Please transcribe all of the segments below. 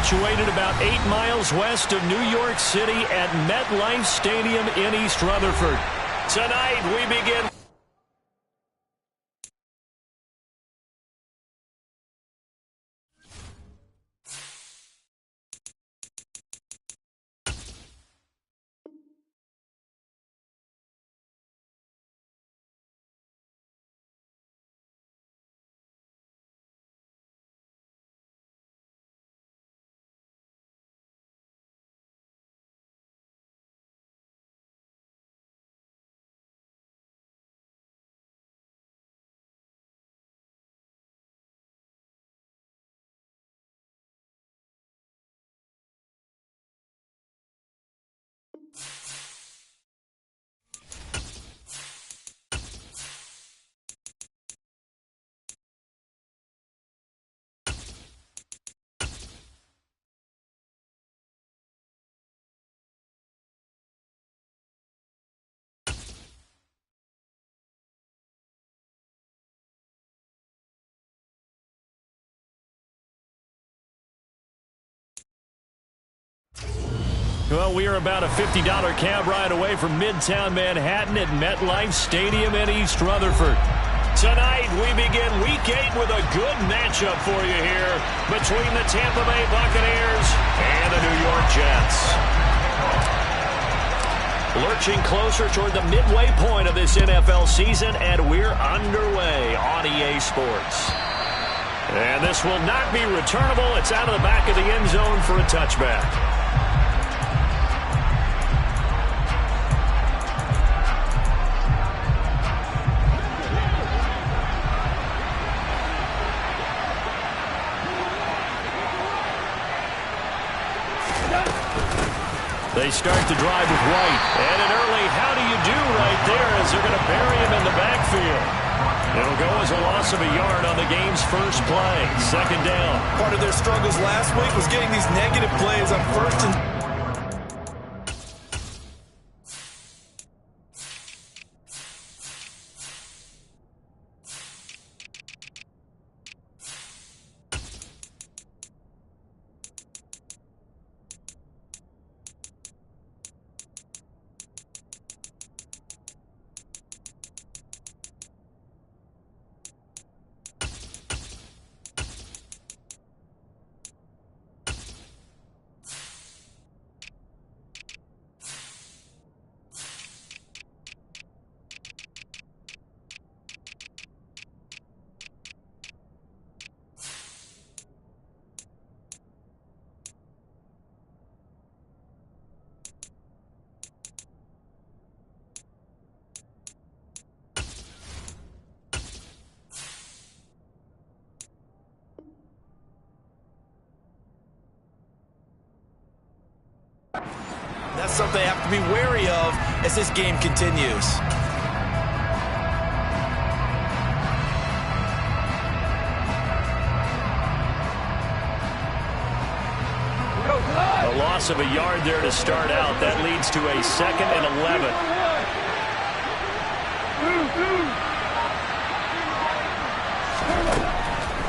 situated about 8 miles west of New York City at MetLife Stadium in East Rutherford. Tonight we begin. Well, we are about a $50 cab ride away from Midtown Manhattan at MetLife Stadium in East Rutherford. Tonight, we begin Week 8 with a good matchup for you here between the Tampa Bay Buccaneers and the New York Jets. Lurching closer toward the midway point of this NFL season, and we're underway on EA Sports. And this will not be returnable. It's out of the back of the end zone for a touchback. They start the drive with White. And an early how do you do right there as they're going to bury him in the backfield. It'll go as a loss of a yard on the game's first play. Second down. Part of their struggles last week was getting these negative plays on first and... That's something they have to be wary of as this game continues. A loss of a yard there to start out. That leads to a 2nd and 11.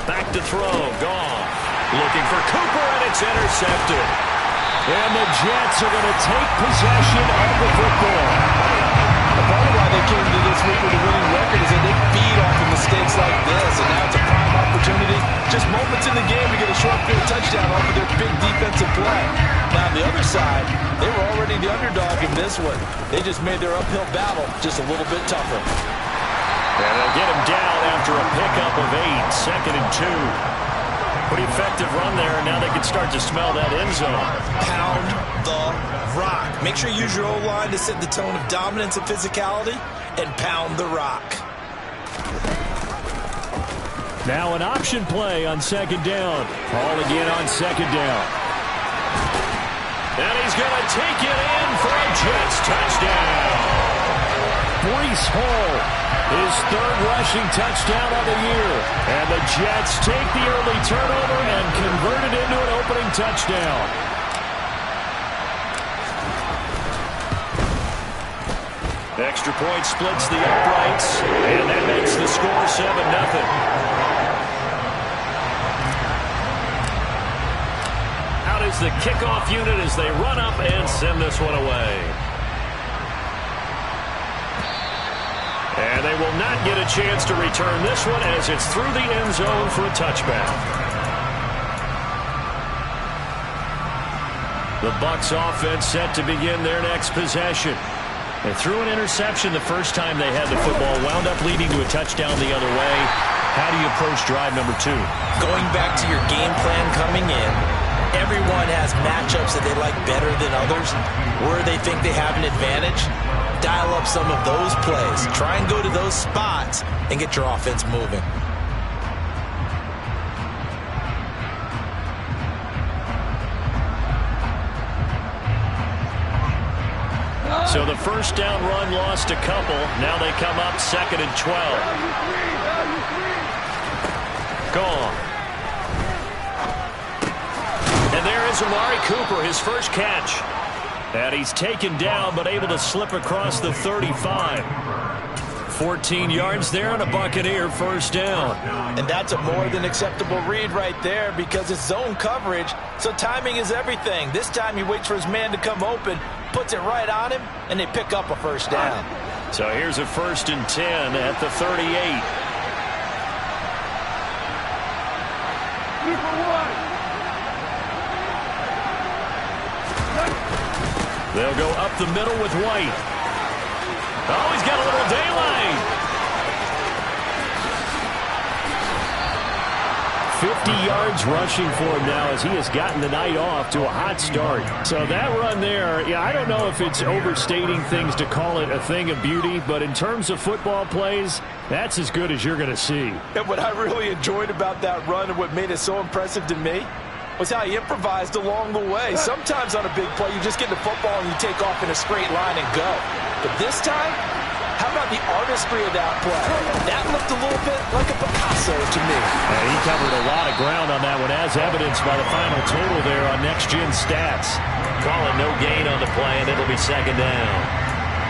Back to throw. Gone. Looking for Cooper, and it's intercepted. And the Jets are going to take possession of the football. Part of why they came into this week with a winning record is that they feed off of mistakes like this, and now it's a prime opportunity. Just moments in the game to get a short field touchdown off of their big defensive play. Now, on the other side, they were already the underdog in this one. They just made their uphill battle just a little bit tougher. And they'll get him down after a pickup of 8, 2nd and 2. Pretty effective run there, and now they can start to smell that end zone. Pound the rock. Make sure you use your O-line to set the tone of dominance and physicality, and pound the rock. Now an option play on 2nd down. Ball again on 2nd down. And he's going to take it in for a Jets touchdown. Breece Hall, his 3rd rushing touchdown of the year. And the Jets take the early turnover and convert it into an opening touchdown. Extra point splits the uprights, and that makes the score 7-0. is the kickoff unit as they run up and send this one away. And they will not get a chance to return this one as it's through the end zone for a touchback. The Bucs offense set to begin their next possession. They threw an interception the first time they had the football, wound up leading to a touchdown the other way. How do you approach drive number 2? Going back to your game plan coming in, everyone has matchups that they like better than others. Where they think they have an advantage, dial up some of those plays. Try and go to those spots and get your offense moving. So the first down run lost a couple. Now they come up 2nd and 12. Gone. And there is Amari Cooper, his first catch. And he's taken down but able to slip across the 35. 14 yards there and a Buccaneer first down. And that's a more than acceptable read right there because it's zone coverage, so timing is everything. This time he waits for his man to come open, puts it right on him, and they pick up a first down. So here's a 1st and 10 at the 38. They'll go up the middle with White. Oh, he's got a little daylight. 50 yards rushing for him now as he has gotten the night off to a hot start. So that run there, yeah, I don't know if it's overstating things to call it a thing of beauty, but in terms of football plays, that's as good as you're going to see. And what I really enjoyed about that run and what made it so impressive to me was how he improvised along the way. Sometimes on a big play, you just get the football and you take off in a straight line and go. But this time, how about the artistry of that play? That looked a little bit like a Picasso to me. And he covered a lot of ground on that one, as evidenced by the final total there on Next Gen Stats. Calling no gain on the play, and it'll be 2nd down.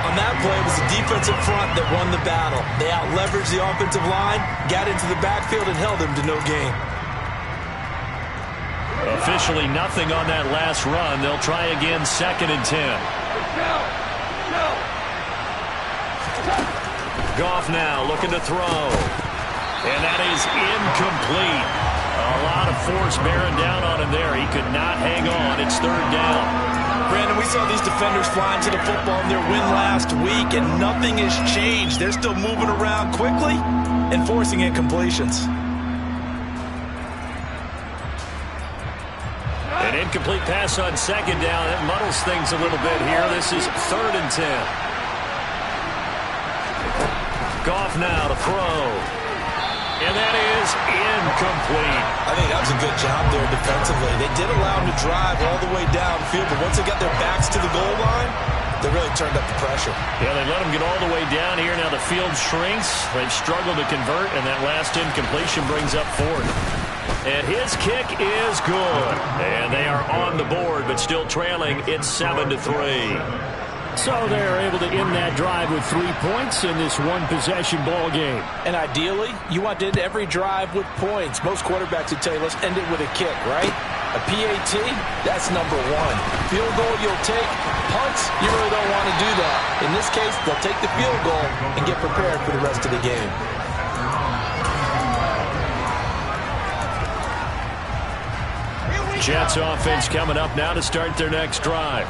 On that play, it was the defensive front that won the battle. They out-leveraged the offensive line, got into the backfield, and held him to no gain. Officially nothing on that last run. They'll try again 2nd and 10. Goff now looking to throw. And that is incomplete. A lot of force bearing down on him there. He could not hang on. It's 3rd down. Brandon, we saw these defenders flying to the football in their win last week, and nothing has changed. They're still moving around quickly and forcing incompletions. An incomplete pass on 2nd down. It muddles things a little bit here. This is 3rd and 10. Goff now to throw. And that is incomplete. I think that was a good job there defensively. They did allow him to drive all the way downfield, but once they got their backs to the goal line, they really turned up the pressure. Yeah, they let him get all the way down here. Now the field shrinks. They've struggled to convert, and that last incompletion brings up 4th. And his kick is good. And they are on the board, but still trailing. It's 7-3. So they're able to end that drive with 3 points in this one-possession ball game. And ideally, you want to end every drive with points. Most quarterbacks would tell you, let's end it with a kick, right? A PAT, that's number 1. Field goal you'll take. Punts, you really don't want to do that. In this case, they'll take the field goal and get prepared for the rest of the game. Jets offense coming up now to start their next drive.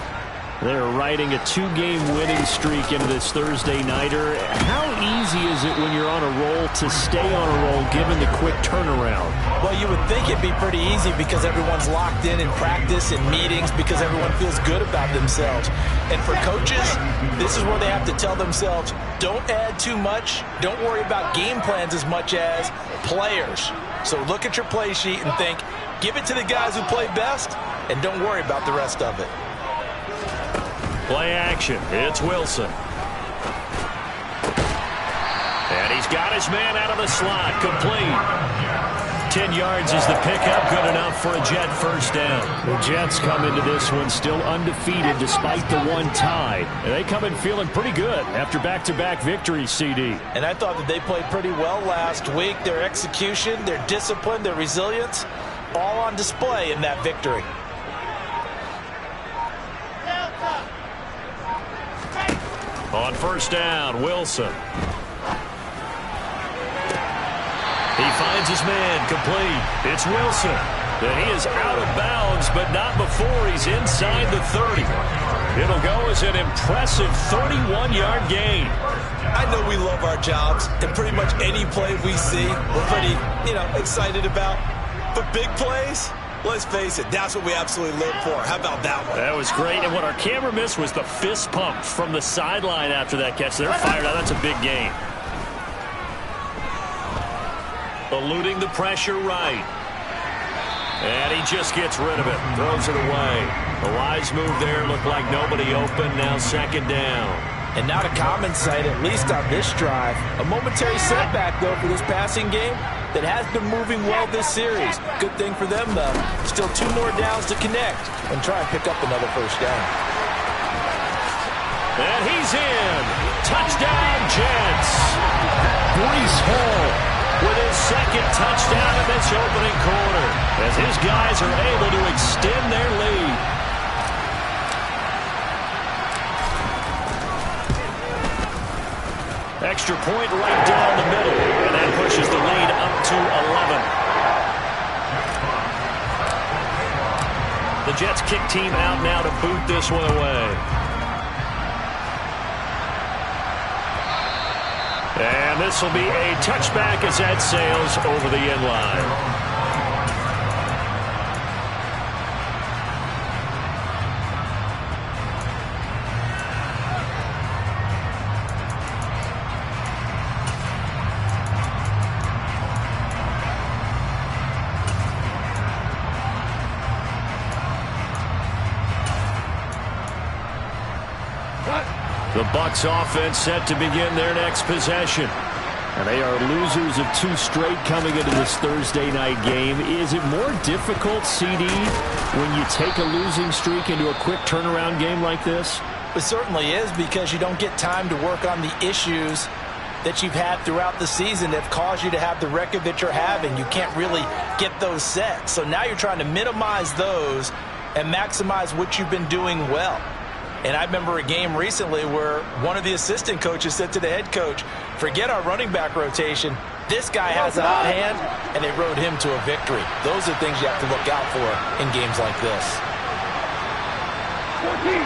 They're riding a 2-game winning streak into this Thursday nighter. How easy is it when you're on a roll to stay on a roll given the quick turnaround? Well, you would think it'd be pretty easy because everyone's locked in practice and meetings because everyone feels good about themselves. And for coaches, this is where they have to tell themselves, don't add too much. Don't worry about game plans as much as players. So look at your play sheet and think, give it to the guys who play best, and don't worry about the rest of it. Play action. It's Wilson. And he's got his man out of the slot. Complete. 10 yards is the pickup. Good enough for a Jet first down. The Jets come into this one still undefeated despite the one tie. And they come in feeling pretty good after back-to-back victories, CD. And I thought that they played pretty well last week. Their execution, their discipline, their resilience, all on display in that victory. On first down, Wilson. He finds his man, complete. It's Wilson. And he is out of bounds, but not before he's inside the 30. It'll go as an impressive 31-yard gain. I know we love our jobs, and pretty much any play we see, we're pretty, excited about. But big plays, let's face it, that's what we absolutely live for. How about that one? That was great, and what our camera missed was the fist pump from the sideline after that catch. They're fired out. That's a big gain. Eluding the pressure right. And he just gets rid of it. Throws it away. A wise move there. Looked like nobody open. Now second down. And not a common sight, at least on this drive. A momentary setback, though, for this passing game that has been moving well this series. Good thing for them, though. Still 2 more downs to connect and try and pick up another first down. And he's in. Touchdown, Jets. Breece Hall with his second touchdown in this opening quarter, as his guys are able to extend their lead. Extra point right down the middle, and that pushes the lead up to 11. The Jets kick team out now to boot this one away. And this will be a touchback as that sails over the end line. The Bucs offense set to begin their next possession. And they are losers of 2 straight coming into this Thursday night game. Is it more difficult, CD, when you take a losing streak into a quick turnaround game like this? It certainly is, because you don't get time to work on the issues that you've had throughout the season that have caused you to have the record that you're having. You can't really get those set. So now you're trying to minimize those and maximize what you've been doing well. And I remember a game recently where one of the assistant coaches said to the head coach, forget our running back rotation. This guy has a hot hand, and they rode him to a victory. Those are things you have to look out for in games like this. 14.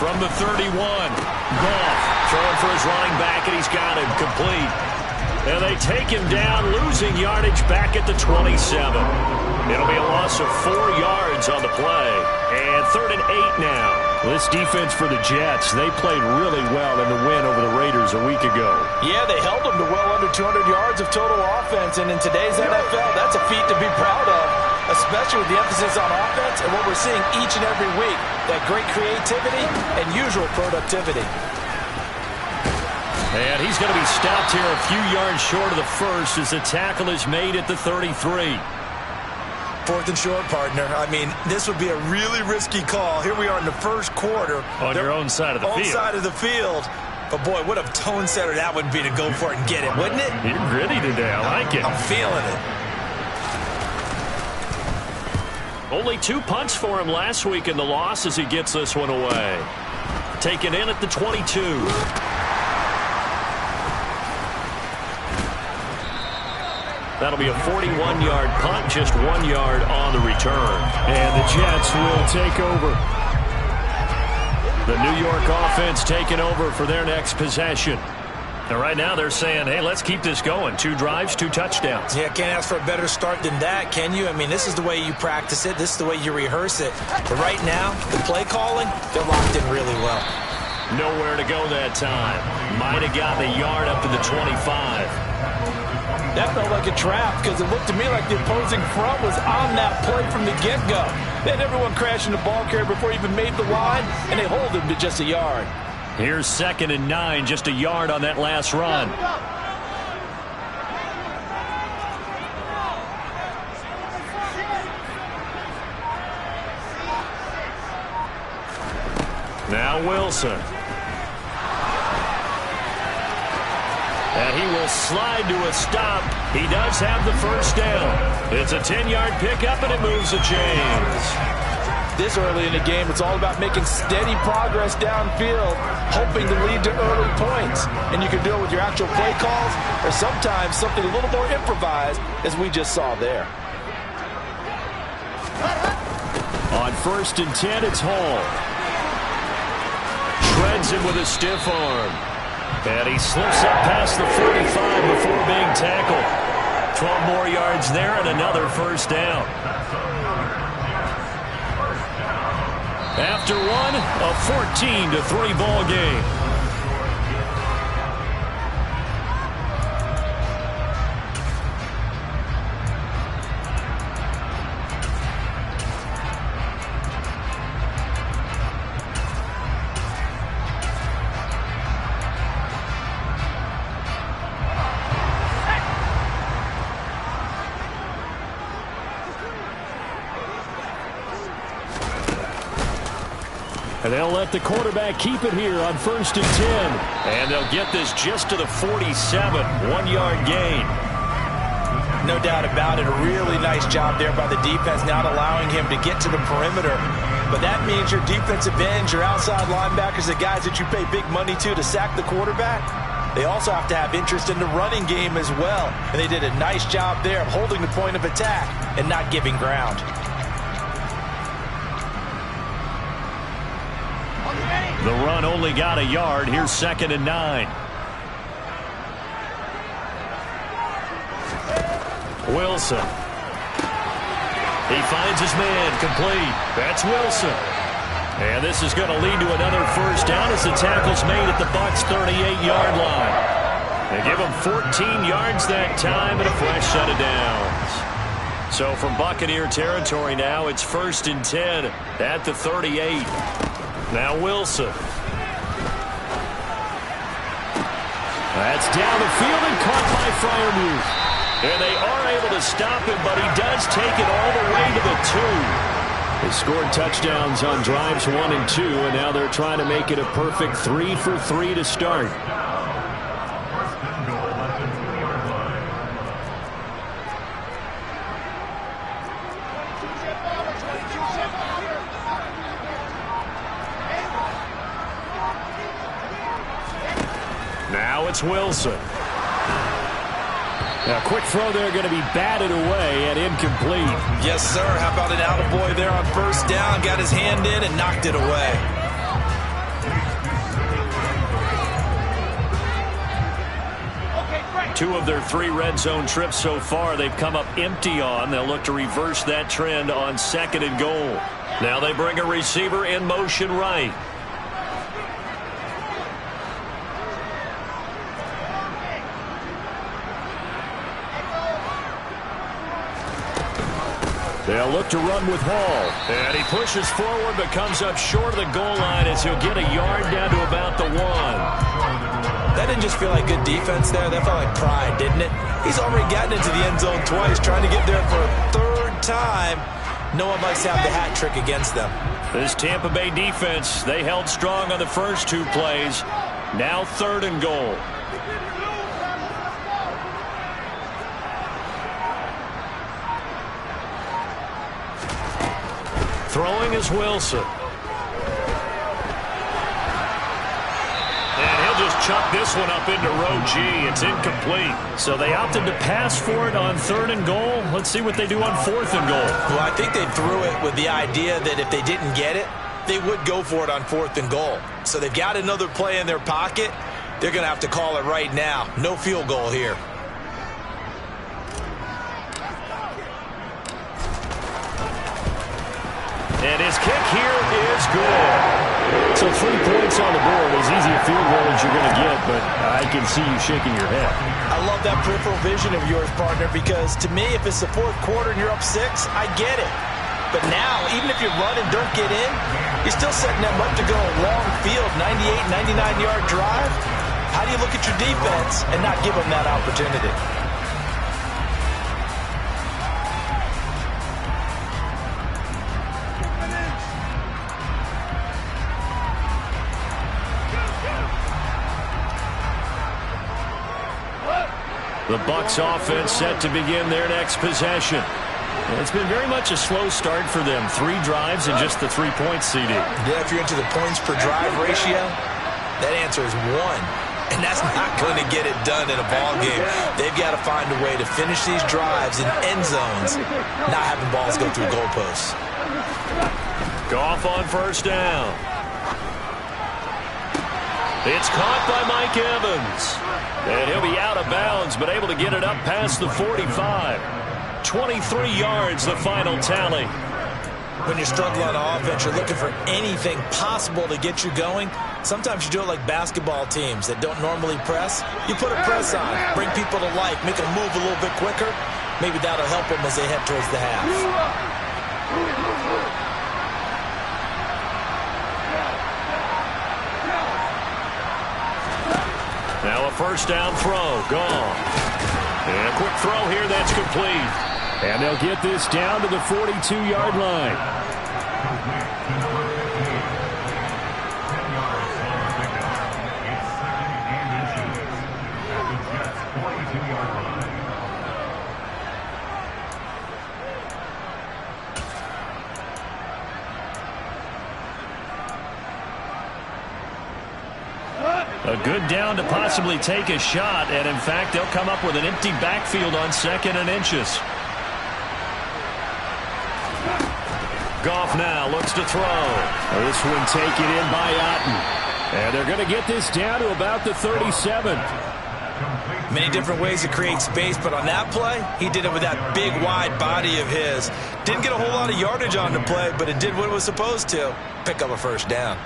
From the 31, Goff throwing for his running back, and he's got him complete. And they take him down, losing yardage back at the 27. It'll be a loss of 4 yards on the play. And 3rd and 8 now. This defense for the Jets, they played really well in the win over the Raiders a week ago. Yeah, they held them to well under 200 yards of total offense. And in today's NFL, that's a feat to be proud of, especially with the emphasis on offense and what we're seeing each and every week, that great creativity and usual productivity. And he's going to be stopped here a few yards short of the first as the tackle is made at the 33. 4th and short, partner. I mean, this would be a really risky call. Here we are in the first quarter. On your own side of the field. Own side of the field. But, boy, what a tone setter that would be to go for it and get it, wouldn't it? You're gritty today. I like it. I'm feeling it. Only 2 punts for him last week in the loss as he gets this one away. Taken in at the 22. That'll be a 41-yard punt, just 1 yard on the return. And the Jets will take over. The New York offense taking over for their next possession. And right now they're saying, hey, let's keep this going. 2 drives, 2 touchdowns. Yeah, can't ask for a better start than that, can you? I mean, this is the way you practice it. This is the way you rehearse it. But right now, the play calling, they're locked in really well. Nowhere to go that time. Might have gotten a yard up to the 25. That felt like a trap because it looked to me like the opposing front was on that play from the get-go. They had everyone crashing the ball carrier before he even made the line, and they hold him to just a yard. Here's 2nd and 9, just a yard on that last run. Now Wilson. And he will slide to a stop. He does have the first down. It's a 10-yard pickup, and it moves the chains. this early in the game, it's all about making steady progress downfield, hoping to lead to early points. And you can do it with your actual play calls or sometimes something a little more improvised, as we just saw there. On 1st and 10, it's Hall. Shreds him with a stiff arm. And he slips up past the 45 before being tackled. 12 more yards there and another first down. After one, a 14-3 ball game. And they'll let the quarterback keep it here on 1st and 10. And they'll get this just to the 47. 1-yard gain. No doubt about it. A really nice job there by the defense, not allowing him to get to the perimeter. But that means your defensive ends, your outside linebackers, the guys that you pay big money to sack the quarterback, they also have to have interest in the running game as well. And they did a nice job there of holding the point of attack and not giving ground. The run only got a yard. Here's 2nd and 9. Wilson. He finds his man complete. That's Wilson. And this is going to lead to another first down as the tackle's made at the Bucs' 38-yard line. They give him 14 yards that time and a fresh set of downs. So from Buccaneer territory now, it's 1st and 10 at the 38. Now Wilson. That's down the field and caught by Freiermuth. And they are able to stop him, but he does take it all the way to the 2. They scored touchdowns on drives 1 and 2, and now they're trying to make it a perfect 3 for 3 to start. Now it's Wilson. Now, quick throw there, going to be batted away and incomplete. Yes, sir. How about an attaboy there on 1st down? Got his hand in and knocked it away. Two of their 3 red zone trips so far they've come up empty on. They'll look to reverse that trend on 2nd and goal. Now they bring a receiver in motion right. They'll look to run with Hall. And he pushes forward but comes up short of the goal line as he'll get a yard down to about the 1. That didn't just feel like good defense there. That felt like pride, didn't it? He's already gotten into the end zone twice, trying to get there for a 3rd time. No one likes to have the hat trick against them. This Tampa Bay defense, they held strong on the first 2 plays. Now 3rd and goal. Throwing is Wilson. And he'll just chuck this one up into row G. It's incomplete. So they opted to pass for it on 3rd and goal. Let's see what they do on 4th and goal. Well, I think they threw it with the idea that if they didn't get it, they would go for it on 4th and goal. So they've got another play in their pocket. They're going to have to call it right now. No field goal here. And his kick here is good. So 3 points on the board, as easy a field goal as you're going to get, but I can see you shaking your head. I love that peripheral vision of yours, partner, because to me, if it's the 4th quarter and you're up 6, I get it. But now, even if you run and don't get in, you're still setting them up to go a long field, 98, 99-yard drive. How do you look at your defense and not give them that opportunity? The Bucs offense set to begin their next possession. It's been very much a slow start for them. 3 drives and just the 3 points, CD. Yeah, if you're into the points per drive ratio, that answer is 1. And that's not going to get it done in a ball game. They've got to find a way to finish these drives in end zones, not having balls go through goalposts. Goff on first down. It's caught by Mike Evans. And he'll be out of bounds, but able to get it up past the 45. 23 yards, the final tally. When you're struggling on offense, you're looking for anything possible to get you going. Sometimes you do it like basketball teams that don't normally press. You put a press on, bring people to life, make them move a little bit quicker. Maybe that'll help them as they head towards the half. Now a first down throw, gone. And a quick throw here, that's complete. And they'll get this down to the 42-yard line. A good down to possibly take a shot, and in fact, they'll come up with an empty backfield on 2nd and inches. Goff now looks to throw. This one taken in by Otten. And they're going to get this down to about the 37. Many different ways to create space, but on that play, he did it with that big, wide body of his. Didn't get a whole lot of yardage on the play, but it did what it was supposed to. Pick up a first down.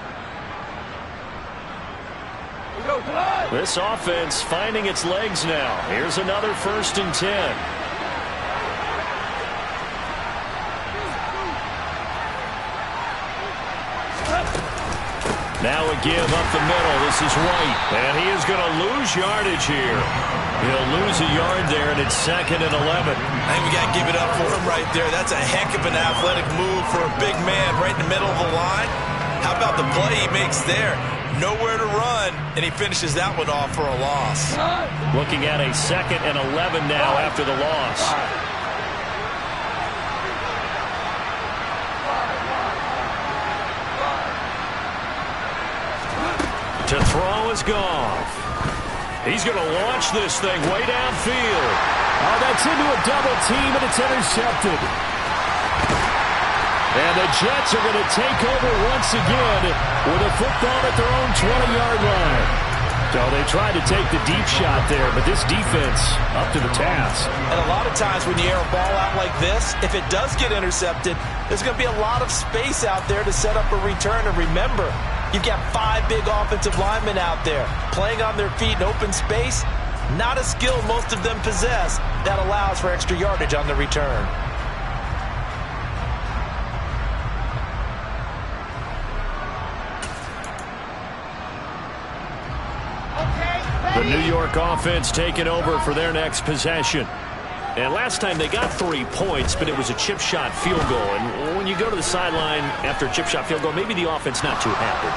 This offense finding its legs now. Here's another 1st and 10. Now a give up the middle. This is White. And he is going to lose yardage here. He'll lose a yard there, and it's 2nd and 11. I think we got to give it up for him right there. That's a heck of an athletic move for a big man right in the middle of the line. How about the play he makes there? Nowhere to run, and he finishes that one off for a loss. Looking at a 2nd and 11 now after the loss. To throw is Goff. He's going to launch this thing way downfield. Oh, that's into a double team, and it's intercepted. And the Jets are going to take over once again with a football at their own 20-yard line. So they tried to take the deep shot there, but this defense up to the task. And a lot of times when you air a ball out like this, if it does get intercepted, there's going to be a lot of space out there to set up a return. And remember, you've got 5 big offensive linemen out there playing on their feet in open space. Not a skill most of them possess that allows for extra yardage on the return. The New York offense taking over for their next possession. And last time they got 3 points, but it was a chip shot field goal. And when you go to the sideline after a chip shot field goal, maybe the offense not too happy.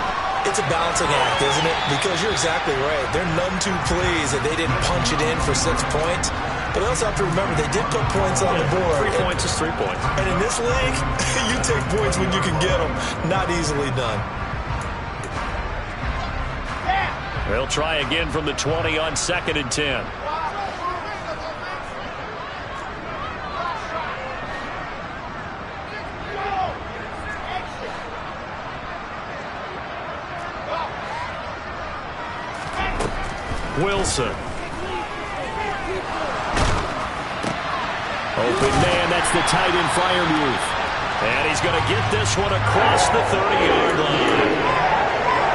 It's a balancing act, isn't it? Because you're exactly right. They're none too pleased that they didn't punch it in for 6 points. But they also have to remember they did put points on the board. 3 points is 3 points. And in this league, you take points when you can get them. Not easily done. They'll try again from the 20 on 2nd and 10. Wilson. Open man, that's the tight end flyer move. And he's going to get this one across the 30-yard line.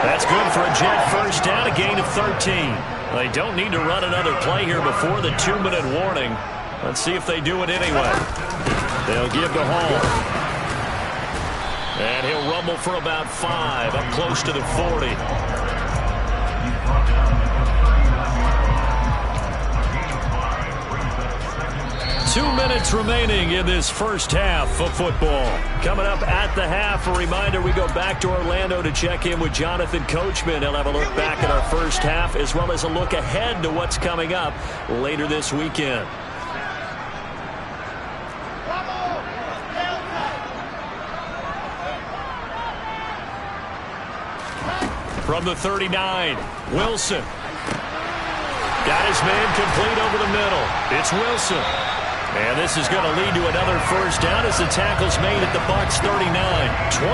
That's good for a Jet first down, a gain of 13. They don't need to run another play here before the 2-minute warning. Let's see if they do it anyway. They'll give to Hall. And he'll rumble for about 5, up close to the 40. 2 minutes remaining in this first half of football. Coming up at the half, a reminder, we go back to Orlando to check in with Jonathan Coachman. He'll have a look back at our first half as well as a look ahead to what's coming up later this weekend. From the 39, Wilson. Got his man complete over the middle. It's Wilson. And this is going to lead to another first down as the tackle's made at the Bucs 39. 23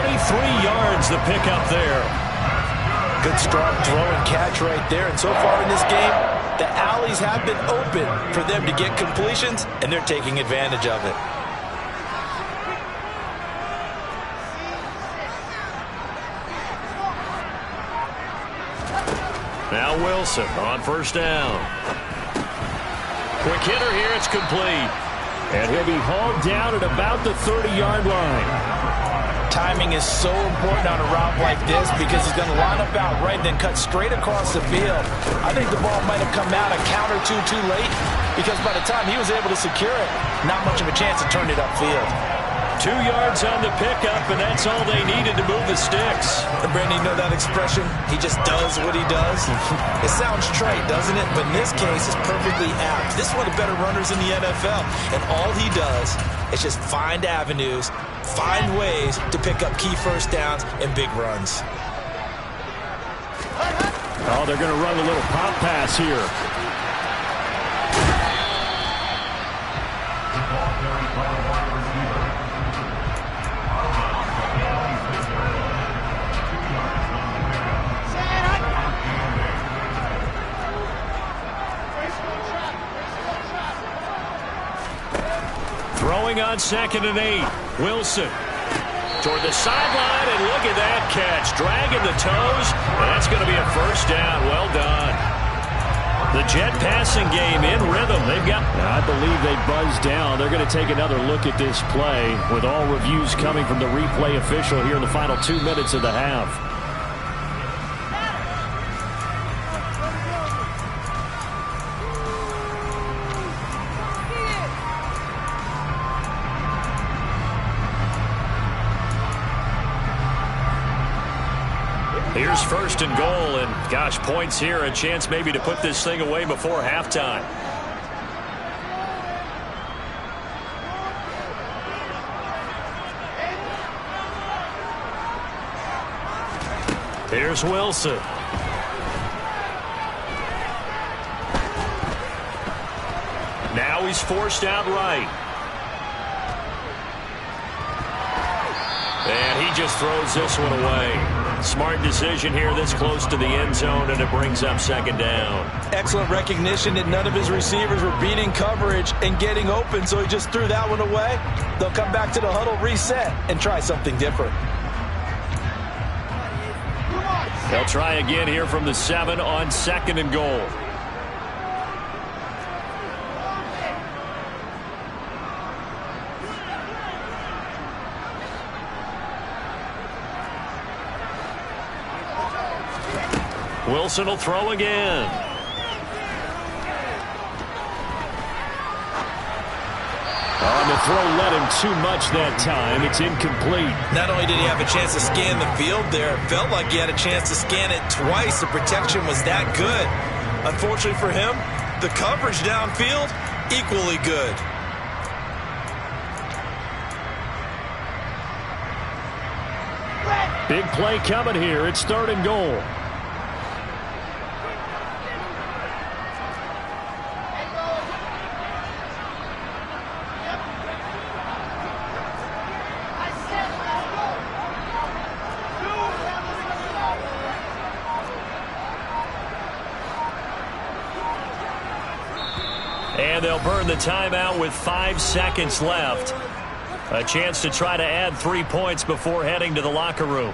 yards the pickup there. Good strong throw and catch right there. And so far in this game, the alleys have been open for them to get completions, and they're taking advantage of it. Now Wilson on first down. Quick hitter here, it's complete. And he'll be hauled down at about the 30-yard line. Timing is so important on a route like this because he's going to line up out right and then cut straight across the field. I think the ball might have come out a count or two too late because by the time he was able to secure it, not much of a chance to turn it upfield. 2 yards on the pickup, and that's all they needed to move the sticks. And Brandon, you know that expression? He just does what he does. It sounds trite, doesn't it? But in this case, it's perfectly apt. This is one of the better runners in the NFL, and all he does is just find avenues, find ways to pick up key first downs and big runs. Oh, they're going to run a little pop pass here. Throwing on 2nd and 8. Wilson toward the sideline, and look at that catch. Dragging the toes, and that's going to be a first down. Well done. The Jet passing game in rhythm. They've got, I believe they buzzed down. They're going to take another look at this play with all reviews coming from the replay official here in the final 2 minutes of the half. Here's 1st and goal, and gosh, points here, a chance maybe to put this thing away before halftime. Here's Wilson. Now he's forced out right. And he just throws this one away. Smart decision here this close to the end zone, and it brings up 2nd down. Excellent recognition that none of his receivers were beating coverage and getting open, so he just threw that one away. They'll come back to the huddle, reset, and try something different. They'll try again here from the 7 on 2nd and goal. Wilson will throw again. On the throw, led him too much that time. It's incomplete. Not only did he have a chance to scan the field there, it felt like he had a chance to scan it twice. The protection was that good. Unfortunately for him, the coverage downfield, equally good. Big play coming here. It's 3rd and goal. And they'll burn the timeout with 5 seconds left. A chance to try to add 3 points before heading to the locker room.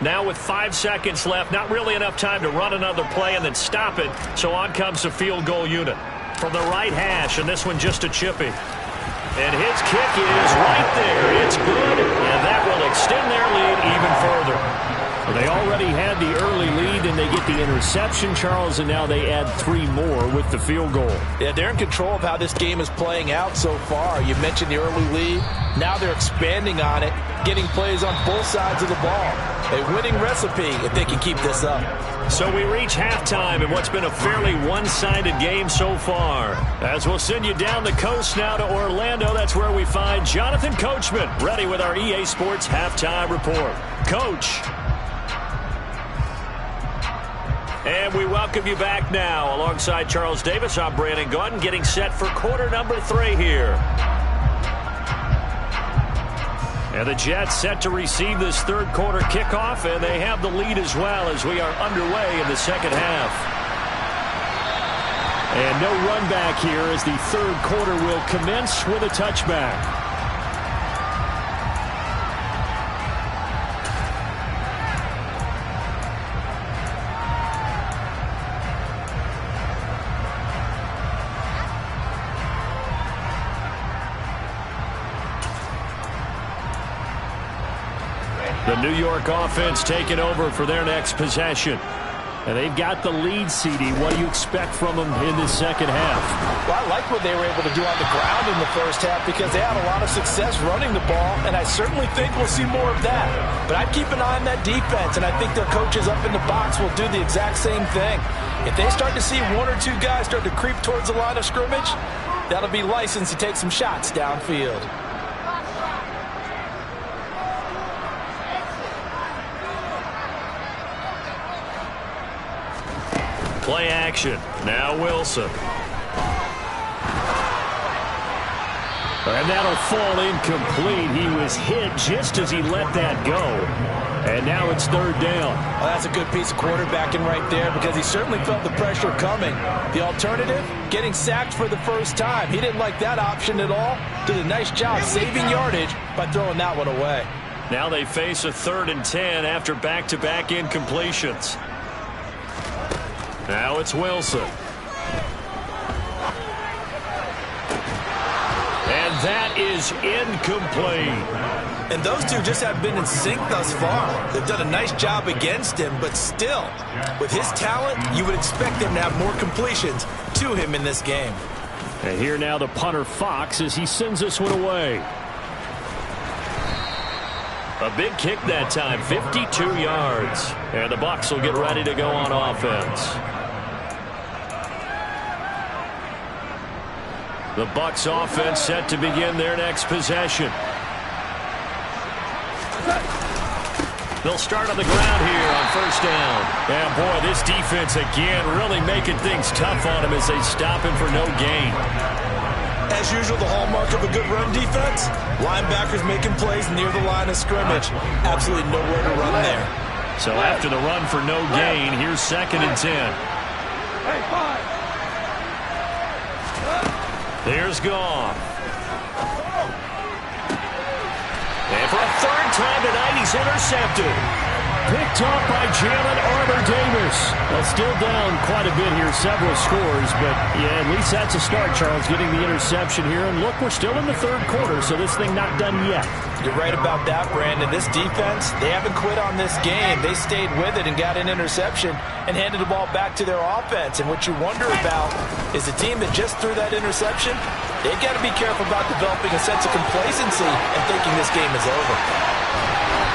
Now with 5 seconds left, not really enough time to run another play and then stop it. So on comes the field goal unit. From the right hash, and this one just a chippy. And his kick is right there. It's good, and that will extend their lead even further. Well, they already had the early lead, and they get the interception, Charles, and now they add 3 more with the field goal. Yeah, they're in control of how this game is playing out so far. You mentioned the early lead. Now they're expanding on it, getting plays on both sides of the ball. A winning recipe if they can keep this up. So we reach halftime in what's been a fairly one-sided game so far. As we'll send you down the coast now to Orlando, that's where we find Jonathan Coachman, ready with our EA Sports halftime report. Coach. And we welcome you back now. Alongside Charles Davis, I'm Brandon Gaudin, getting set for quarter number 3 here. And the Jets set to receive this third quarter kickoff, and they have the lead as well as we are underway in the second half. And no run back here as the third quarter will commence with a touchback. The New York offense taking over for their next possession. And they've got the lead, CD. What do you expect from them in this second half? Well, I like what they were able to do on the ground in the first half because they had a lot of success running the ball, and I certainly think we'll see more of that. But I'd keep an eye on that defense, and I think their coaches up in the box will do the exact same thing. If they start to see one or two guys start to creep towards the line of scrimmage, that'll be license to take some shots downfield. Play action. Now Wilson. And that'll fall incomplete. He was hit just as he let that go. And now it's third down. Well, that's a good piece of quarterbacking right there because he certainly felt the pressure coming. The alternative, getting sacked for the first time. He didn't like that option at all. Did a nice job saving yardage by throwing that one away. Now they face a 3rd and 10 after back-to-back incompletions. Now it's Wilson. And that is incomplete. And those two just have been in sync thus far. They've done a nice job against him, but still, with his talent, you would expect them to have more completions to him in this game. And here now the punter Fox as he sends this one away. A big kick that time, 52 yards. And the Bucs will get ready to go on offense. The Bucs offense set to begin their next possession. They'll start on the ground here on first down. And boy, this defense again really making things tough on him as they stop him for no gain. As usual, the hallmark of a good run defense, linebackers making plays near the line of scrimmage. Absolutely nowhere to run there. So after the run for no gain, here's 2nd and 10. There's Goff. And for a 3rd time tonight, he's intercepted. Picked off by Jalen Armour-Davis. Well, still down quite a bit here, several scores, but yeah, at least that's a start, Charles, getting the interception here. And look, we're still in the 3rd quarter, so this thing not done yet. You're right about that, Brandon. This defense, they haven't quit on this game. They stayed with it and got an interception and handed the ball back to their offense. And what you wonder about is the team that just threw that interception, they've got to be careful about developing a sense of complacency and thinking this game is over.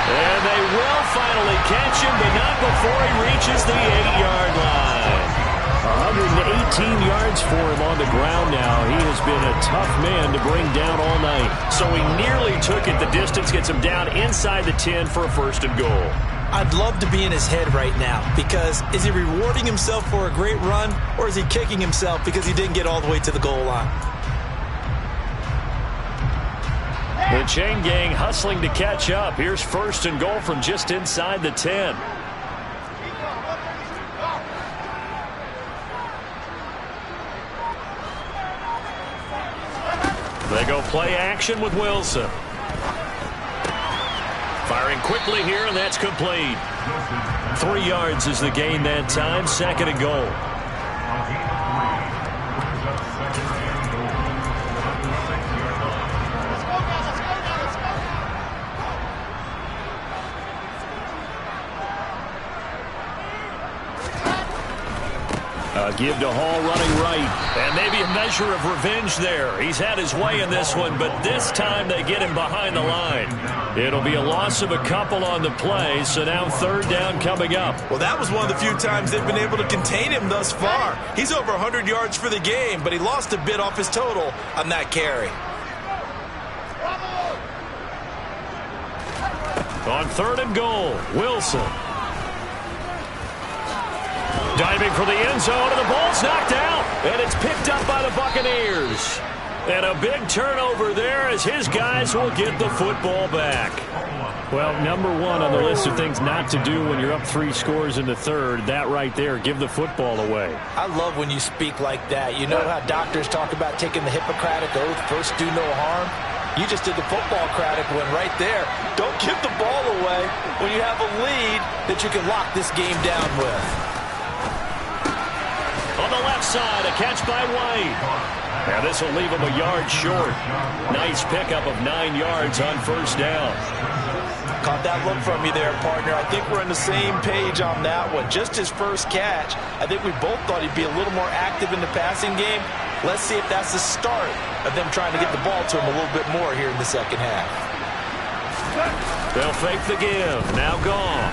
And they will finally catch him, but not before he reaches the 8-yard line. 118 yards for him on the ground now. He has been a tough man to bring down all night. So he nearly took it the distance, gets him down inside the 10 for a 1st and goal. I'd love to be in his head right now because is he rewarding himself for a great run or is he kicking himself because he didn't get all the way to the goal line? The chain gang hustling to catch up. Here's 1st and goal from just inside the 10. They go play action with Wilson. Firing quickly here, and that's complete. 3 yards is the gain that time. 2nd and goal. Give to Hall running right. And maybe a measure of revenge there. He's had his way in this one, but this time they get him behind the line. It'll be a loss of a couple on the play, so now third down coming up. Well, that was one of the few times they've been able to contain him thus far. He's over 100 yards for the game, but he lost a bit off his total on that carry. On third and goal, Wilson. Diving for the end zone, and the ball's knocked out. And it's picked up by the Buccaneers. And a big turnover there as his guys will get the football back. Well, number one on the list of things not to do when you're up 3 scores in the third, that right there, give the football away. I love when you speak like that. You know how doctors talk about taking the Hippocratic oath, first do no harm? You just did the football-cratic one right there. Don't give the ball away when you have a lead that you can lock this game down with. On the left side, a catch by White. Now this will leave him a yard short. Nice pickup of 9 yards on first down. Caught that look from you there, partner. I think we're on the same page on that one. Just his first catch. I think we both thought he'd be a little more active in the passing game. Let's see if that's the start of them trying to get the ball to him a little bit more here in the second half. They'll fake the give. Now gone.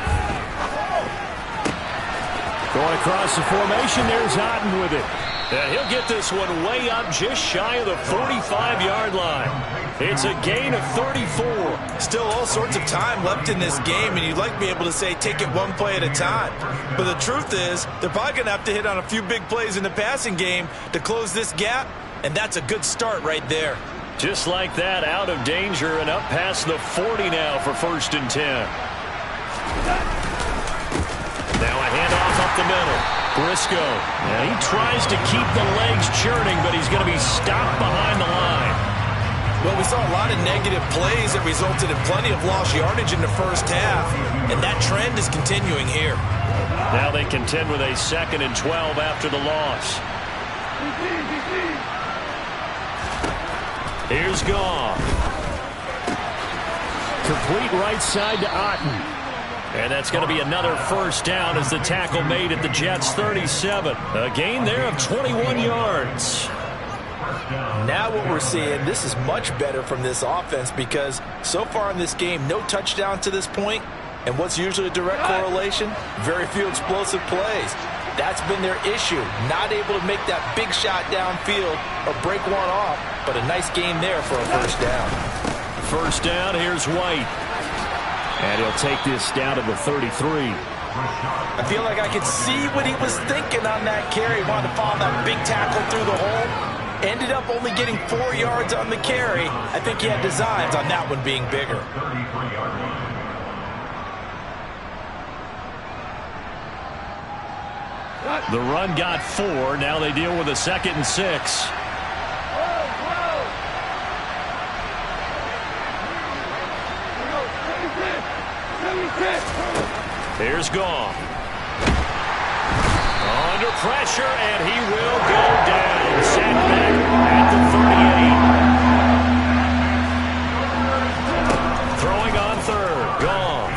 Going across the formation, there's Otten with it. And he'll get this one way up just shy of the 45-yard line. It's a gain of 34. Still all sorts of time left in this game, and you'd like to be able to say take it one play at a time. But the truth is, they're probably going to have to hit on a few big plays in the passing game to close this gap, and that's a good start right there. Just like that, out of danger and up past the 40 now for 1st and 10. Now a handoff up the middle. Briscoe. And he tries to keep the legs churning, but he's going to be stopped behind the line. Well, we saw a lot of negative plays that resulted in plenty of lost yardage in the first half, and that trend is continuing here. Now they contend with a 2nd and 12 after the loss. Here's Goff. Complete right side to Otten. And that's going to be another first down as the tackle made at the Jets' 37. A gain there of 21 yards. Now what we're seeing, this is much better from this offense because so far in this game, no touchdown to this point. And what's usually a direct correlation? Very few explosive plays. That's been their issue. Not able to make that big shot downfield or break one off, but a nice gain there for a first down. First down, here's White. And he'll take this down to the 33. I feel like I could see what he was thinking on that carry. Wanted to follow that big tackle through the hole. Ended up only getting 4 yards on the carry. I think he had designs on that one being bigger. The run got 4. Now they deal with a 2nd and 6. Here's Goff. Under pressure, and he will go down. Set back at the 38. Throwing on third. Goff.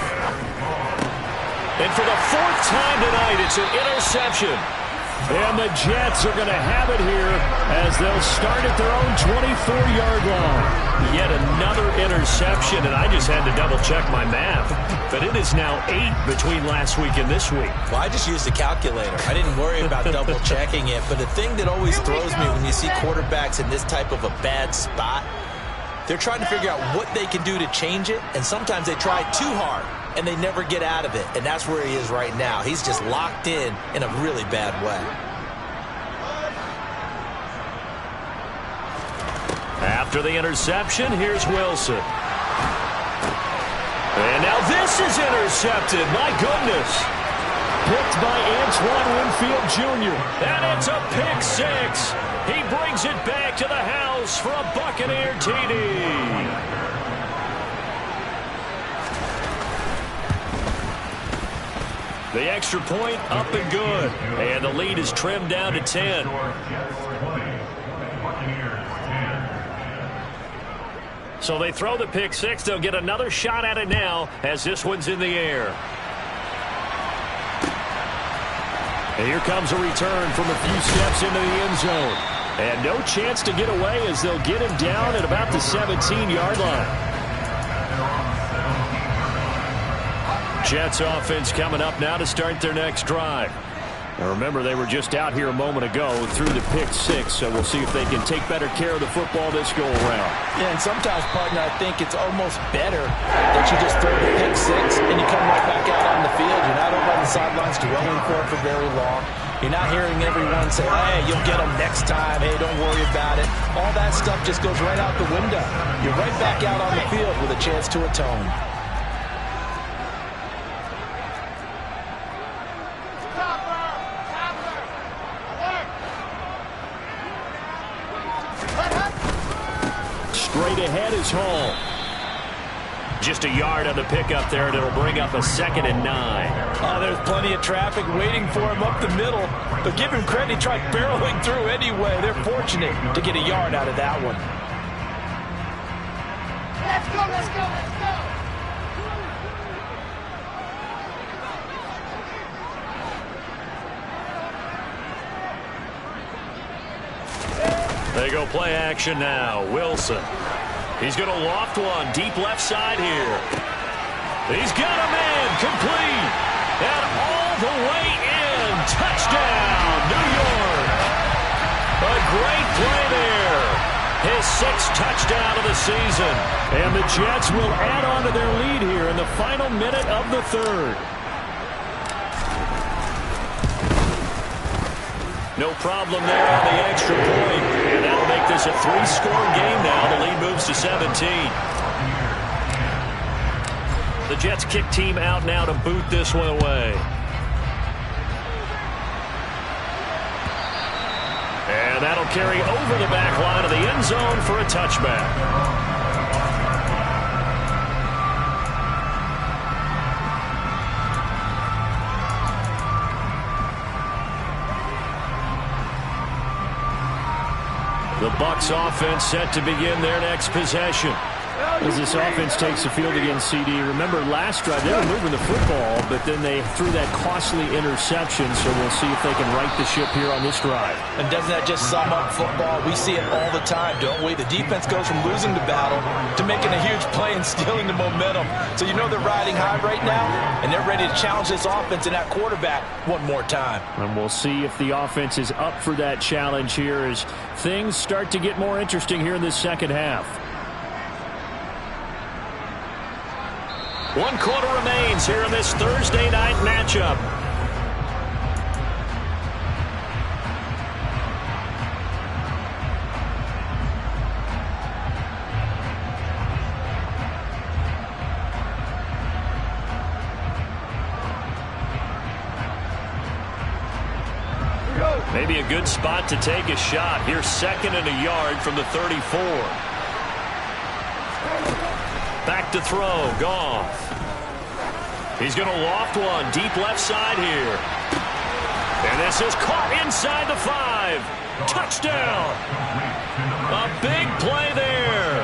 And for the 4th time tonight, it's an interception. And the Jets are going to have it here as they'll start at their own 24-yard line. Yet another interception, and I just had to double-check my math. But it is now 8 between last week and this week. Well, I just used a calculator. I didn't worry about double-checking it. But the thing that always throws me when you see quarterbacks in this type of a bad spot, they're trying to figure out what they can do to change it, and sometimes they try too hard, and they never get out of it. And that's where he is right now. He's just locked in a really bad way. After the interception, here's Wilson. And now this is intercepted. My goodness. Picked by Antoine Winfield Jr. And it's a pick 6. He brings it back to the house for a Buccaneer TD. The extra point up and good. And the lead is trimmed down to 10. So they throw the pick 6. They'll get another shot at it now as this one's in the air. And here comes a return from a few steps into the end zone. And no chance to get away as they'll get him down at about the 17-yard line. Jets offense coming up now to start their next drive. Now remember, they were just out here a moment ago through the pick six, so we'll see if they can take better care of the football this go-around. Yeah, and sometimes, partner, I think it's almost better that you just throw the pick six and you come right back out on the field. You're not over on the sidelines dwelling for it for very long. You're not hearing everyone say, hey, you'll get them next time. Hey, don't worry about it. All that stuff just goes right out the window. You're right back out on the field with a chance to atone. Straight ahead is Hall. Just a yard on the pickup there, and it'll bring up a 2nd and 9. Oh, there's plenty of traffic waiting for him up the middle. But give him credit, he tried barreling through anyway. They're fortunate to get a yard out of that one. Let's go, let's go, let's go. They go play action now. Wilson. He's going to loft one deep left side here. He's got a man complete. And all the way in. Touchdown, New York. A great play there. His 6th touchdown of the season. And the Jets will add on to their lead here in the final minute of the 3rd. No problem there on the extra point. And that'll make this a 3-score game now. The lead moves to 17. The Jets kick team out now to boot this one away. And that'll carry over the back line of the end zone for a touchback. The Bucs offense set to begin their next possession. As this offense takes the field against CD, remember last drive they were moving the football, but then they threw that costly interception, so we'll see if they can right the ship here on this drive. And doesn't that just sum up football? We see it all the time, don't we? The defense goes from losing the battle to making a huge play and stealing the momentum. So you know they're riding high right now, and they're ready to challenge this offense and that quarterback one more time. And we'll see if the offense is up for that challenge here as things start to get more interesting here in this second half. 1 quarter remains here in this Thursday night matchup. Maybe a good spot to take a shot. Here's 2nd and a yard from the 34. Back to throw, Goff. He's going to loft one deep left side here. And this is caught inside the 5. Touchdown. A big play there.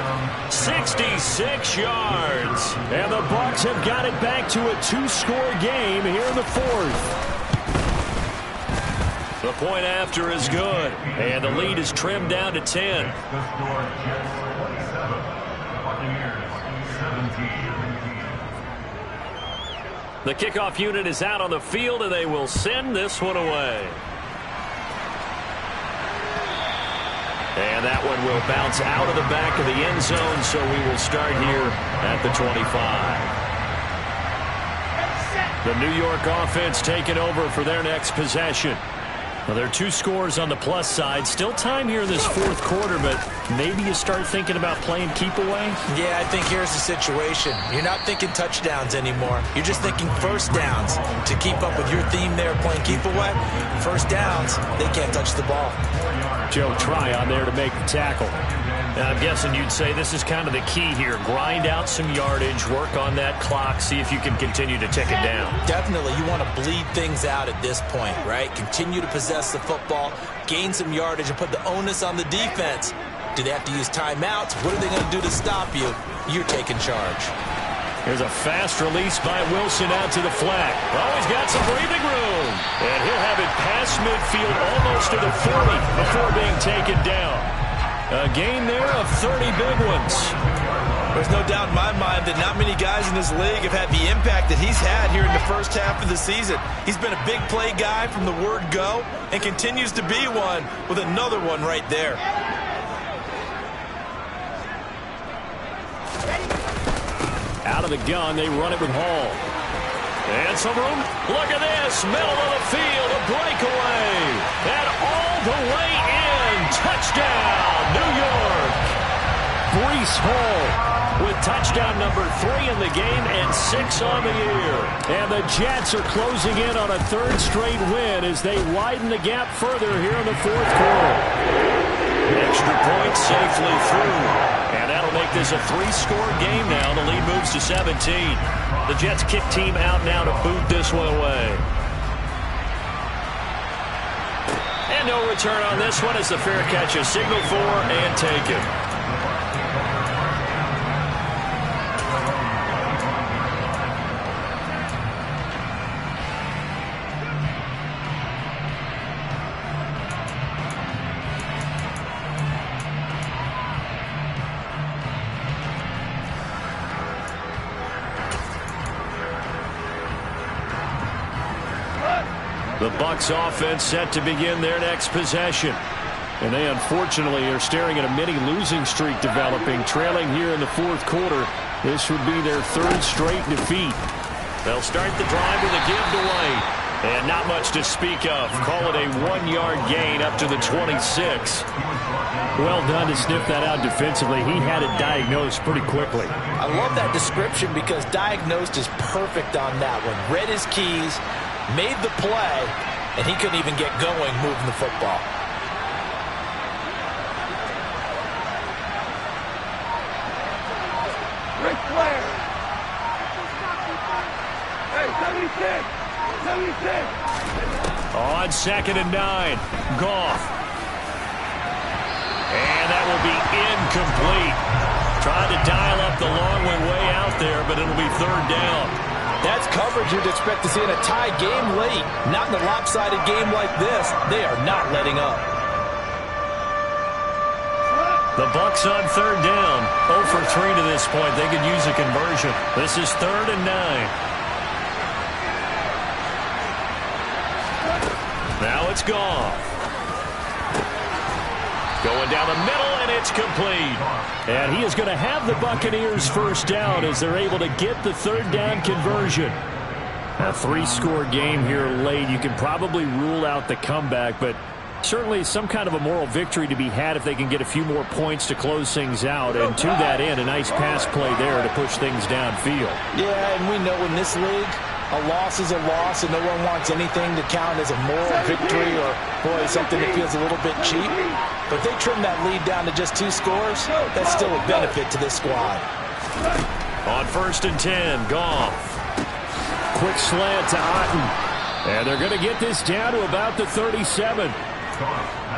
66 yards. And the Bucs have got it back to a 2-score game here in the 4th. The point after is good. And the lead is trimmed down to 10. The kickoff unit is out on the field, and they will send this one away. And that one will bounce out of the back of the end zone, so we will start here at the 25. The New York offense taking over for their next possession. Well, there are 2 scores on the plus side. Still time here in this 4th quarter, but maybe you start thinking about playing keep away? Yeah, I think here's the situation. You're not thinking touchdowns anymore. You're just thinking first downs. To keep up with your theme there, playing keep away, first downs, they can't touch the ball. Joe Tryon there to make the tackle. Now, I'm guessing you'd say this is kind of the key here. Grind out some yardage, work on that clock, see if you can continue to tick it down. Definitely. You want to bleed things out at this point, right? Continue to possess the football, gain some yardage, and put the onus on the defense. Do they have to use timeouts? What are they going to do to stop you? You're taking charge. Here's a fast release by Wilson out to the flat. Oh, he's got some breathing room. And he'll have it past midfield almost to the 40 before being taken down. A gain there of 30 big ones. There's no doubt in my mind that not many guys in this league have had the impact that he's had here in the first half of the season. He's been a big play guy from the word go and continues to be one with another one right there. Out of the gun, they run it with Hall. And some room. Look at this. Middle of the field, a breakaway. And all the way in. Touchdown, New York. Breece Hall with touchdown number 3 in the game and 6 on the year. And the Jets are closing in on a 3rd straight win as they widen the gap further here in the 4th quarter. Extra point safely through. And that'll make this a 3-score game now. The lead moves to 17. The Jets kick team out now to boot this one away. And no return on this one as the fair catch is signaled for and taken. The Bucs offense set to begin their next possession. And they unfortunately are staring at a mini losing streak developing, trailing here in the 4th quarter. This would be their 3rd straight defeat. They'll start the drive with a give to White. And not much to speak of. Call it a 1-yard gain up to the 26. Well done to sniff that out defensively. He had it diagnosed pretty quickly. I love that description because diagnosed is perfect on that one. Read his keys, made the play, and he couldn't even get going moving the football. Ric Flair. Hey, 76. 76. On 2nd and 9. Goff. And that will be incomplete. Tried to dial up the long way out there, but it'll be 3rd down. That's coverage you'd expect to see in a tie game late. Not in a lopsided game like this. They are not letting up. The Bucs on 3rd down. 0 for 3 to this point. They could use a conversion. This is 3rd and 9. Now it's Goff. Going down the middle, and it's complete. And he is going to have the Buccaneers 1st down as they're able to get the 3rd down conversion. A 3-score game here late. You can probably rule out the comeback, but certainly some kind of a moral victory to be had if they can get a few more points to close things out. And to that end, a nice pass play there to push things downfield. Yeah, and we know in this league, a loss is a loss, and no one wants anything to count as a moral victory or, boy, something that feels a little bit cheap. But they trim that lead down to just 2 scores. That's still a benefit to this squad. On 1st and 10, Goff. Quick slant to Otten. And they're going to get this down to about the 37.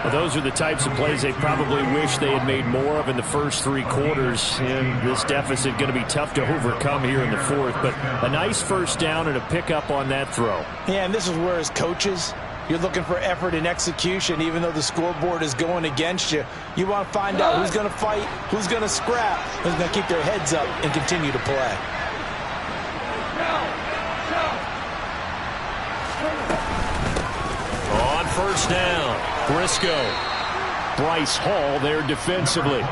Well, those are the types of plays they probably wish they had made more of in the first 3 quarters. And this deficit going to be tough to overcome here in the 4th. But a nice 1st down and a pickup on that throw. Yeah, and this is where as coaches, you're looking for effort and execution. Even though the scoreboard is going against you, you want to find out who's going to fight, who's going to scrap, who's going to keep their heads up and continue to play. On 1st down, Briscoe. Bryce Hall there defensively.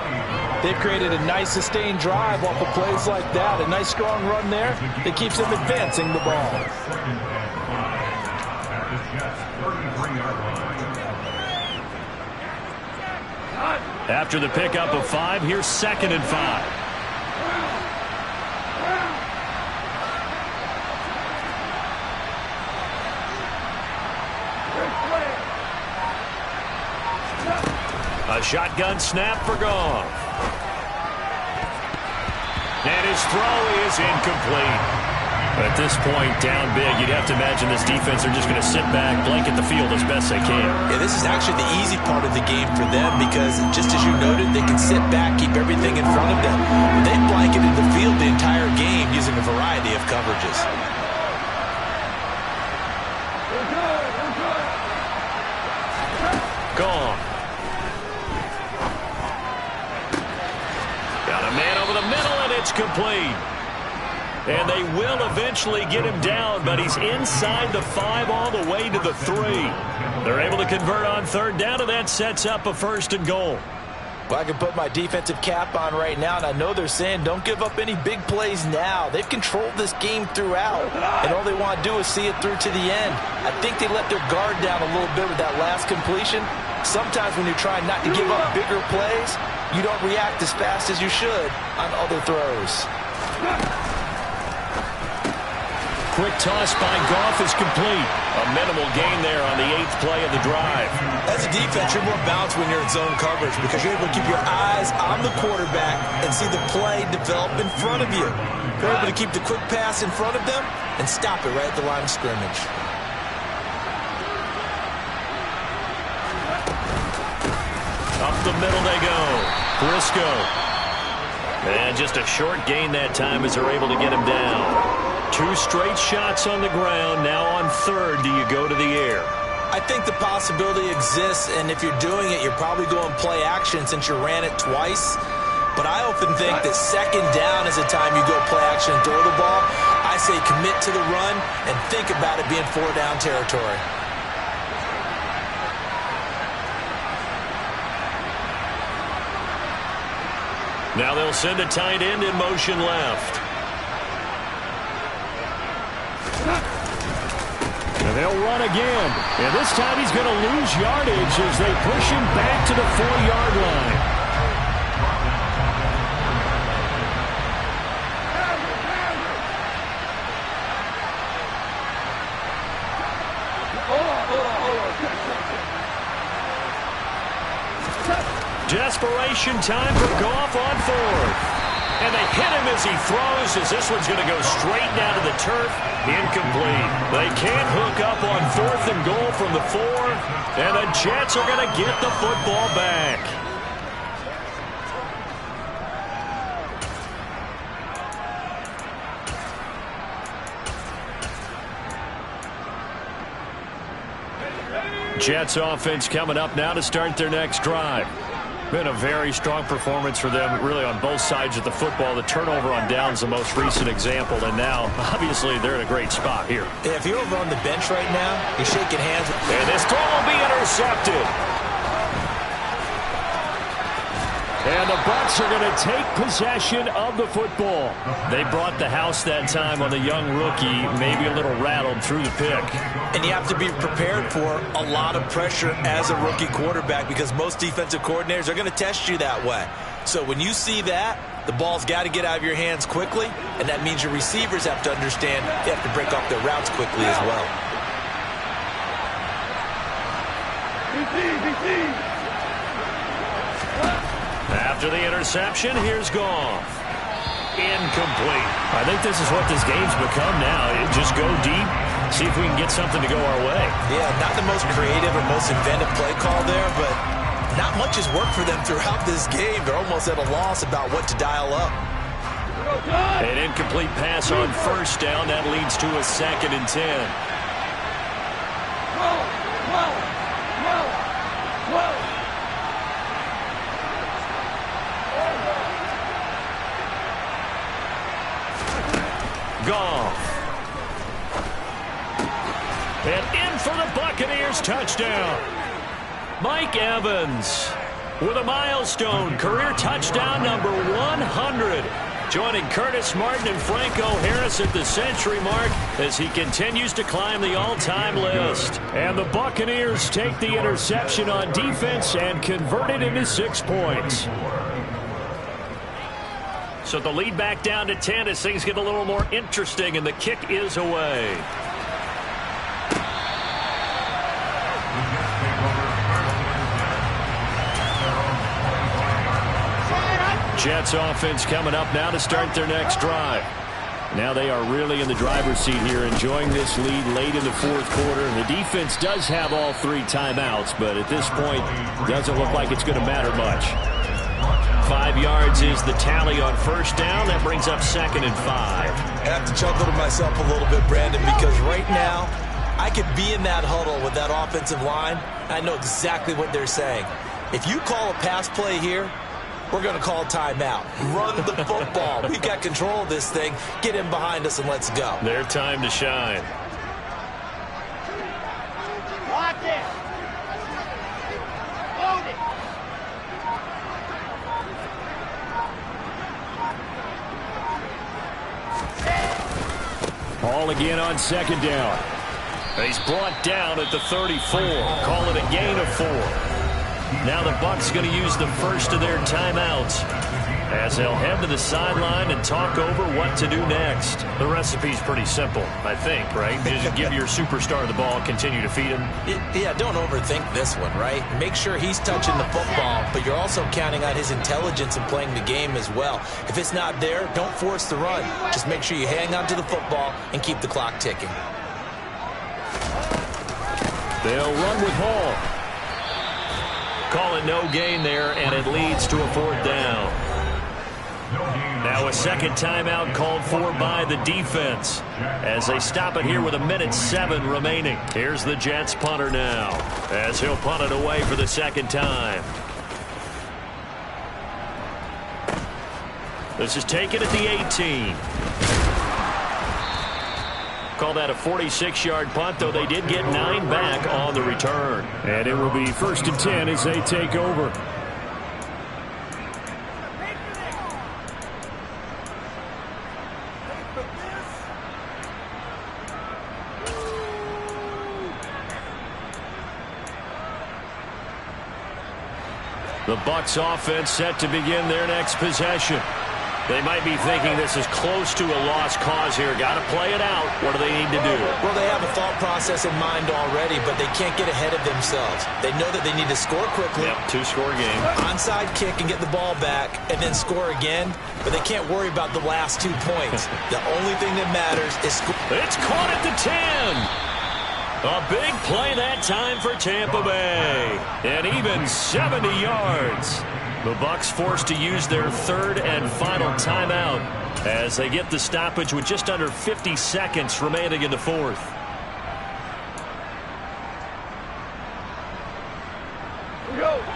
They've created a nice sustained drive off of plays like that. A nice strong run there that keeps them advancing the ball. After the pickup of 5, here's 2nd and 5. A shotgun snap for Goff. And his throw is incomplete. At this point, down big, you'd have to imagine this defense are just going to sit back, blanket the field as best they can. Yeah, this is actually the easy part of the game for them because, just as you noted, they can sit back, keep everything in front of them. They blanketed the field the entire game using a variety of coverages. Gone. Got a man over the middle, and It's complete. And they will eventually get him down, but he's inside the 5 all the way to the 3. They're able to convert on third down, and that sets up a 1st and goal. Well, I can put my defensive cap on right now, and I know they're saying don't give up any big plays now. They've controlled this game throughout, and all they want to do is see it through to the end. I think they let their guard down a little bit with that last completion. Sometimes when you're trying not to give up bigger plays, you don't react as fast as you should on other throws. Quick toss by Goff is complete. A minimal gain there on the 8th play of the drive. As a defense, you're more balanced when you're in zone coverage because you're able to keep your eyes on the quarterback and see the play develop in front of you. You're able to keep the quick pass in front of them and stop it right at the line of scrimmage. Up the middle they go. Briscoe. And just a short gain that time as they're able to get him down. 2 straight shots on the ground. Now on third, do you go to the air? I think the possibility exists, and if you're doing it, you're probably going play action since you ran it twice. But I often think that second down is the time you go play action and throw the ball. I say commit to the run and think about it being 4-down territory. Now they'll send a tight end in motion left. And they'll run again. And this time he's going to lose yardage as they push him back to the 4-yard line. Desperation time for Goff on 4th. And they hit him as he throws, as this one's going to go straight down to the turf. Incomplete. They can't hook up on 4th and goal from the 4. And the Jets are going to get the football back. Jets offense coming up now to start their next drive. Been a very strong performance for them, really, on both sides of the football. The turnover on downs, the most recent example, and now, obviously, they're in a great spot here. Yeah, if you're over on the bench right now, you're shaking hands. And this throw will be intercepted. And the Bucs are going to take possession of the football. They brought the house that time on the young rookie, maybe a little rattled through the pick. And you have to be prepared for a lot of pressure as a rookie quarterback because most defensive coordinators are going to test you that way. So when you see that, the ball's got to get out of your hands quickly, and that means your receivers have to understand they have to break off their routes quickly as well. After the interception, here's Goff. Incomplete. I think this is what this game's become now. Just go deep, see if we can get something to go our way. Yeah, not the most creative or most inventive play call there, but not much has worked for them throughout this game. They're almost at a loss about what to dial up. An incomplete pass on 1st down. That leads to a 2nd and 10. Goff. And in for the Buccaneers touchdown. Mike Evans with a milestone career touchdown number 100. Joining Curtis Martin and Franco Harris at the century mark as he continues to climb the all-time list. And the Buccaneers take the interception on defense and convert it into 6 points. So the lead back down to 10 as things get a little more interesting, and the kick is away. Jets offense coming up now to start their next drive. Now they are really in the driver's seat here, enjoying this lead late in the 4th quarter. The defense does have all 3 timeouts, but at this point, doesn't look like it's going to matter much. 5 yards is the tally on 1st down. That brings up 2nd and 5. I have to chuckle to myself a little bit, Brandon, because right now, I could be in that huddle with that offensive line. I know exactly what they're saying. If you call a pass play here, we're going to call timeout. Run the football. We've got control of this thing. Get him behind us and let's go. Their time to shine. Watch it. Load it. Ball again on second down. He's brought down at the 34. Call it a gain of 4. Now the Bucs going to use the first of their timeouts as they'll head to the sideline and talk over what to do next. The recipe's pretty simple, I think, right? Just give your superstar the ball, continue to feed him. Yeah, don't overthink this one, right? Make sure he's touching the football, but you're also counting on his intelligence in playing the game as well. If it's not there, don't force the run. Just make sure you hang on to the football and keep the clock ticking. They'll run with Hall. Call it no gain there, and it leads to a 4th down. Now a second timeout called for by the defense as they stop it here with 1:07 remaining. Here's the Jets punter now as he'll punt it away for the second time. This is taken at the 18. Call that a 46-yard punt, though they did get 9 back on the return. And it will be 1st and 10 as they take over. The Bucs offense set to begin their next possession. They might be thinking this is close to a lost cause here. Got to play it out. What do they need to do? Well, they have a thought process in mind already, but they can't get ahead of themselves. They know that they need to score quickly. Yep, 2-score game. Onside kick and get the ball back and then score again, but they can't worry about the last 2 points. The only thing that matters is score. It's caught at the 10. A big play that time for Tampa Bay. And even 70 yards. The Bucs forced to use their 3rd and final timeout as they get the stoppage with just under 50 seconds remaining in the 4th.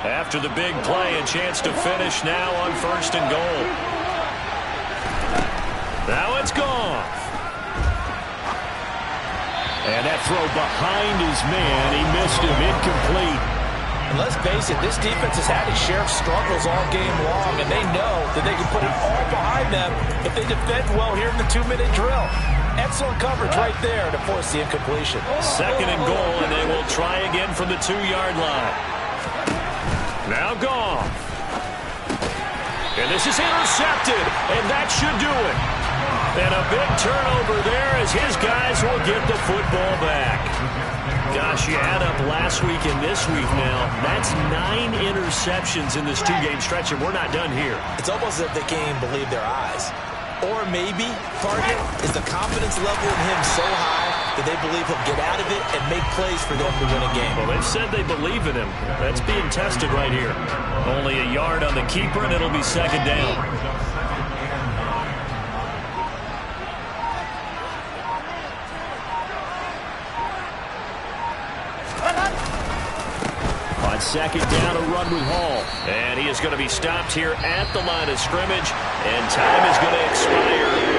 After the big play, a chance to finish now on 1st and goal. Now it's gone. And that throw behind his man, he missed him, incomplete. And let's face it, this defense has had its share of struggles all game long, and they know that they can put it all behind them if they defend well here in the 2-minute drill. Excellent coverage right there to force the incompletion. 2nd and goal, and they will try again from the 2-yard line. Now gone. And this is intercepted, and that should do it. And a big turnover there as his guys will get the football back. Gosh, you add up last week and this week now. That's 9 interceptions in this 2-game stretch, and we're not done here. It's almost as if they can't even believe their eyes. Or maybe, partner, is the confidence level in him so high that they believe he'll get out of it and make plays for them to win a game. Well, they've said they believe in him. That's being tested right here. Only a yard on the keeper, and it'll be 2nd down. On 2nd down, a run with Hall. And he is going to be stopped here at the line of scrimmage, and time is going to expire.